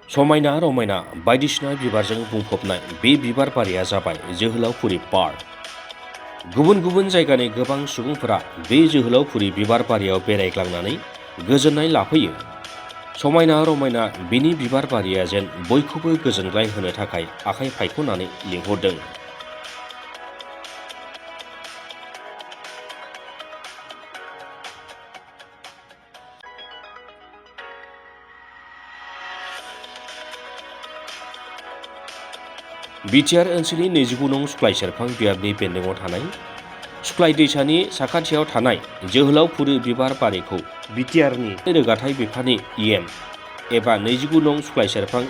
समायना रमायना बायदिसिना बिबारजों बुंफबनाय बे बिबार बारिया जाबाय जोहोलावफुरि पार्क। गुबुन गुबुन जायगानि गोबां सुबुंफोरा बे जोहोलावफुरि बिबार बारियाव बेरायग्लांनानै गोजोननाय लाफैयो। समायना रमायना बिनि बिबार बारिया जेन बयखौबो गोजोनग्लाय होनो थाखाय आखाइ फायख'नानै लिंहरदों। बिटिआर ओनसोलनि 29 नं सुक्लाय सेरफां बियाबनि बेन्दोङाव थानाय सुक्लाय दैसानि साखाथियाव थानाय जोहोलावफुरि बिबार बारिखौ बिटिआरनि रोगाथाइ बिफाननि इएम एबा 29 नं सुक्लाय सेरफां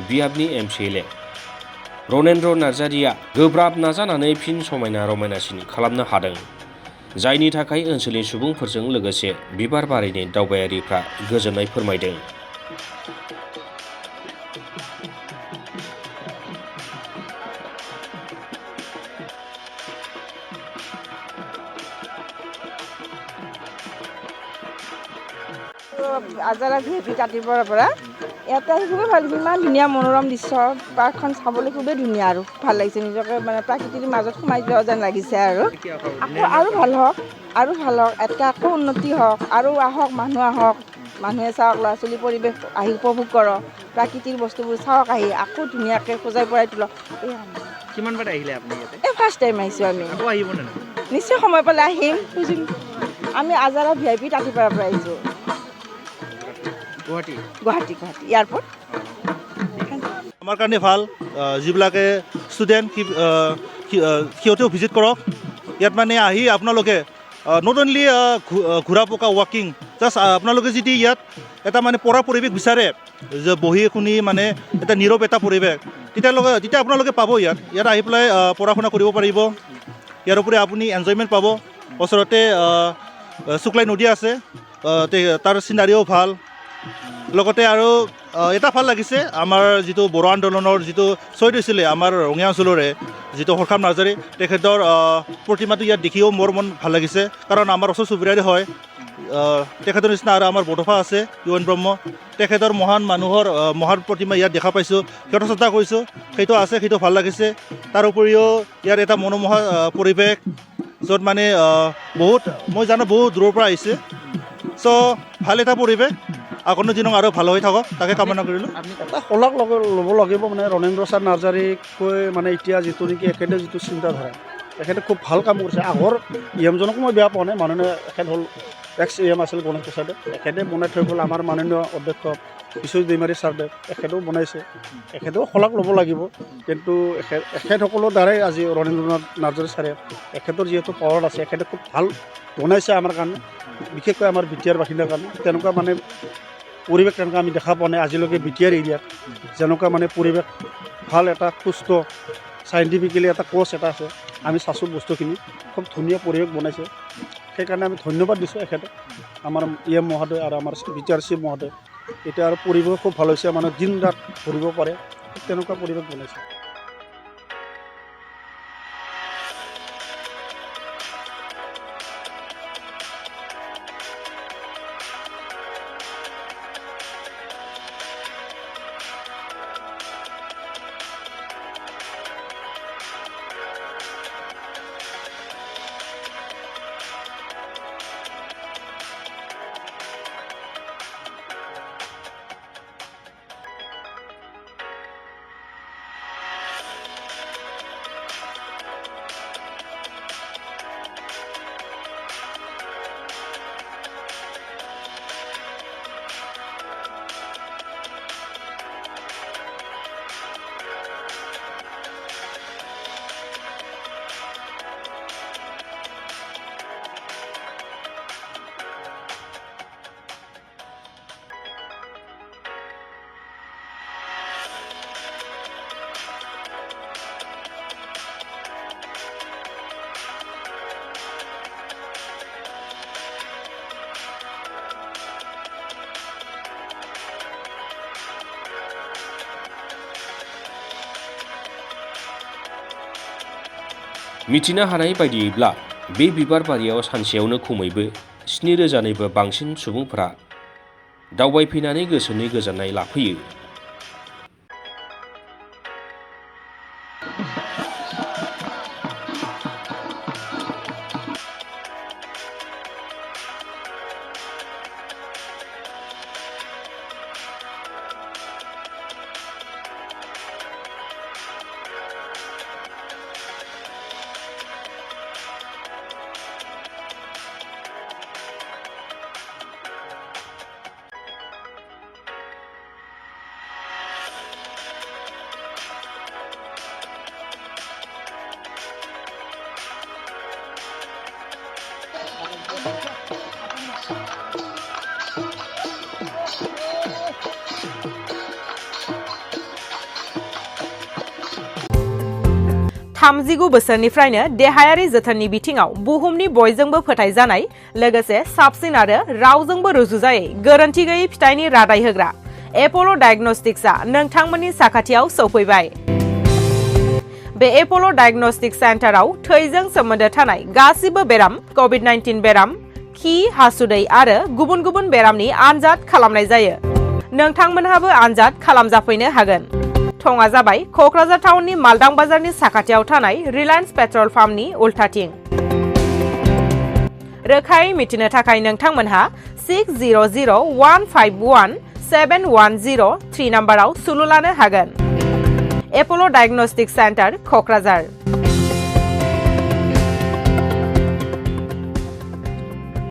बियाबनि एमसिएलए रनेन्द्र नार्जारिया गोब्राब नाजानानै फिन समायना रमायनासिन खालामनो हादों, जायनि थाखाय ओनसोलनि सुबुंफोरजों लोगोसे बिबार बारिनि दावबायारिफ्रा गोजोननाय फोरमायदों। আজাৰা ভিপি কাটিবৰ পৰা ইয়াতে আহি খুবেই ভাল লাগিছে। ইমান ধুনীয়া মনোৰম দৃশ্য, পাৰ্কখন চাবলৈ খুবেই ধুনীয়া আৰু ভাল লাগিছে। নিজকে মানে প্ৰাকৃতিৰ মাজত সোমাই যোৱা যেন লাগিছে আৰু আৰু ভাল হওক, আৰু ভাল হওক, এতকৈ আকৌ উন্নতি হওক, আৰু আহক মানুহ আহক, মানুহে চাওক, ল'ৰা ছোৱালী পৰিৱেশ আহি উপভোগ কৰক, প্ৰাকৃতিক বস্তুবোৰ চাওক, আহি আকৌ ধুনীয়াকৈ সজাই পৰাই তোলক। কিমানবাৰ আহিলে আপুনি ইয়াতে? এই ফাৰ্ষ্ট টাইম আহিছোঁ আমি। আকৌ আহিব নে? নিশ্চয় সময় পালে আহিম। আমি আজাৰা ভিআইপি তাঁতিপাৰাৰ পৰা আহিছোঁ। গুৱাহাটী এয়াৰপৰ্ট। আমাৰ কাৰণে ভাল, যিবিলাকে ষ্টুডেণ্ট সিহঁতেও ভিজিট কৰক। ইয়াত মানে আহি আপোনালোকে নট অনলি ঘূৰা পকা ৱাকিং, জাষ্ট আপোনালোকে যদি ইয়াত এটা মানে পঢ়া পৰিৱেশ বিচাৰে, যে বহি শুনি মানে এটা নীৰৱ এটা পৰিৱেশ, তেতিয়া আপোনালোকে পাব। ইয়াত আহি পেলাই পঢ়া শুনা কৰিব পাৰিব। ইয়াৰ উপৰি আপুনি এনজয়মেণ্ট পাব। ওচৰতে শুক্লাই নদী আছে, তাৰ চিনাৰীও ভাল। লগতে আৰু এটা ভাল লাগিছে, আমাৰ যিটো বড়ো আন্দোলনৰ যিটো শ্বহীদ হৈছিলে আমাৰ ৰঙিয়া অঞ্চলৰে যিটো হৰখাম নাৰ্জাৰী, তেখেতৰ প্ৰতিমাটো ইয়াত দেখিও মোৰ মন ভাল লাগিছে। কাৰণ আমাৰ ওচৰ চুবুৰীয়াৰে হয়। তেখেতৰ নিচিনা আৰু আমাৰ বডোফা আছে, ইউ এন ব্ৰহ্ম, তেখেতৰ মহান মানুহৰ মহান প্ৰতিমা ইয়াত দেখা পাইছোঁ, সিহঁতৰ চেষ্টা কৰিছোঁ, সেইটো আছে, সেইটো ভাল লাগিছে। তাৰ উপৰিও ইয়াৰ এটা মনোমোহা পৰিৱেশ, য'ত মানে মই জানো বহুত দূৰৰ পৰা আহিছে। চ' ভাল এটা পৰিৱেশ, আগন্তুক দিনত আৰু ভাল হৈ থাকক, তাকে কামনা কৰিলোঁ। এটা শলাগ ল'ব লাগিব মানে ৰণেন্দ্ৰ ছাৰ নাৰ্জাৰীকৈ, মানে এতিয়া যিটো নেকি এখেতে যিটো চিন্তাধাৰা, এখেতে খুব ভাল কাম কৰিছে। আগৰ ইএমজনকো মই বেয়া পোৱা নাই। মাননীয় এখেত হ'ল এক্স ইএম আছিল গণেশ প্ৰসাদে, এখেতে বনাই থৈ গ'ল। আমাৰ মাননীয় অধ্যক্ষ বিশ্বজিৎ দৈমাৰী ছাৰদেৱ, এখেতেও বনাইছে, এখেতেও শলাগ ল'ব লাগিব। কিন্তু এখেতসকলৰ দ্বাৰাই আজি ৰণেন্দ্ৰ নাৰ্জাৰী ছাৰে, এখেতৰ যিহেতু পাৱাৰ আছে, এখেতে খুব ভাল বনাইছে আমাৰ কাৰণে, বিশেষকৈ আমাৰ বিটিআৰ বাসিন্দাৰ কাৰণে। তেনেকুৱা মানে পৰিৱেশ তেনেকুৱা আমি দেখা পোৱা নাই আজিলৈকে বিটিআৰ এৰিয়াত। যেনেকুৱা মানে পৰিৱেশ ভাল, এটা সুস্থ চাইণ্টিফিকেলি এটা কোৰ্চ এটা আছে, আমি চাইছোঁ বস্তুখিনি, খুব ধুনীয়া পৰিৱেশ বনাইছে। সেইকাৰণে আমি ধন্যবাদ দিছোঁ এখেতক, আমাৰ ইএম মহোদয় আৰু আমাৰ বিটিআৰ চি মহোদয়। এতিয়া আৰু পৰিৱেশ খুব ভাল হৈছে, মানে দিন ৰাত ঘূৰিব পাৰে, তেনেকুৱা পৰিৱেশ বনাইছে। मिथिनो हानाय बायदियैब्ला बे बिबार बारियाव सानसेयावनो खमैबो 7,000निबो बांसिन सुबुंफोरा दावबायफैनानै गोसोनि गोजोननाय लाफैयो। 39 बोसोरनिफ्रायनो देहायारि जोथोननि बिथिङाव बुहुमनि बयजोंबो फोथायजानाय लोगोसे साबसिन आरो रावजोंबो रुजुजायै गोरोन्थि गैयै फिथाइनि रादाय होग्रा एप'ल' डायग्नोस्टिक्सआ नोंथांमोननि साखाथियाव सौफैबाय। बे एप'ल' डायग्नोस्टिक सेन्टाराव थैजों सोमोन्दो थानाय गासिबो बेराम, कभिड-19 बेराम, खि, हासुदै आरो गुबुन गुबुन बेरामनि आनजाद खालामनाय जायो। नोंथांमोनहाबो आनजाद खालामजाफैनो हागोन। थङा जाबाय क'क्राझार टाउननि मालदां बाजारनि साखाथियाव थानाय रिलायन्स पेट्रल पाम्पनि उल्थाथिं। रोखायै मिथिनो थाखाय नोंथांमोनहा 6001517103 नाम्बाराव सुलु लानो हागोन। एप'ल' डायग्नोस्टिक सेन्टार, क'क्राझार।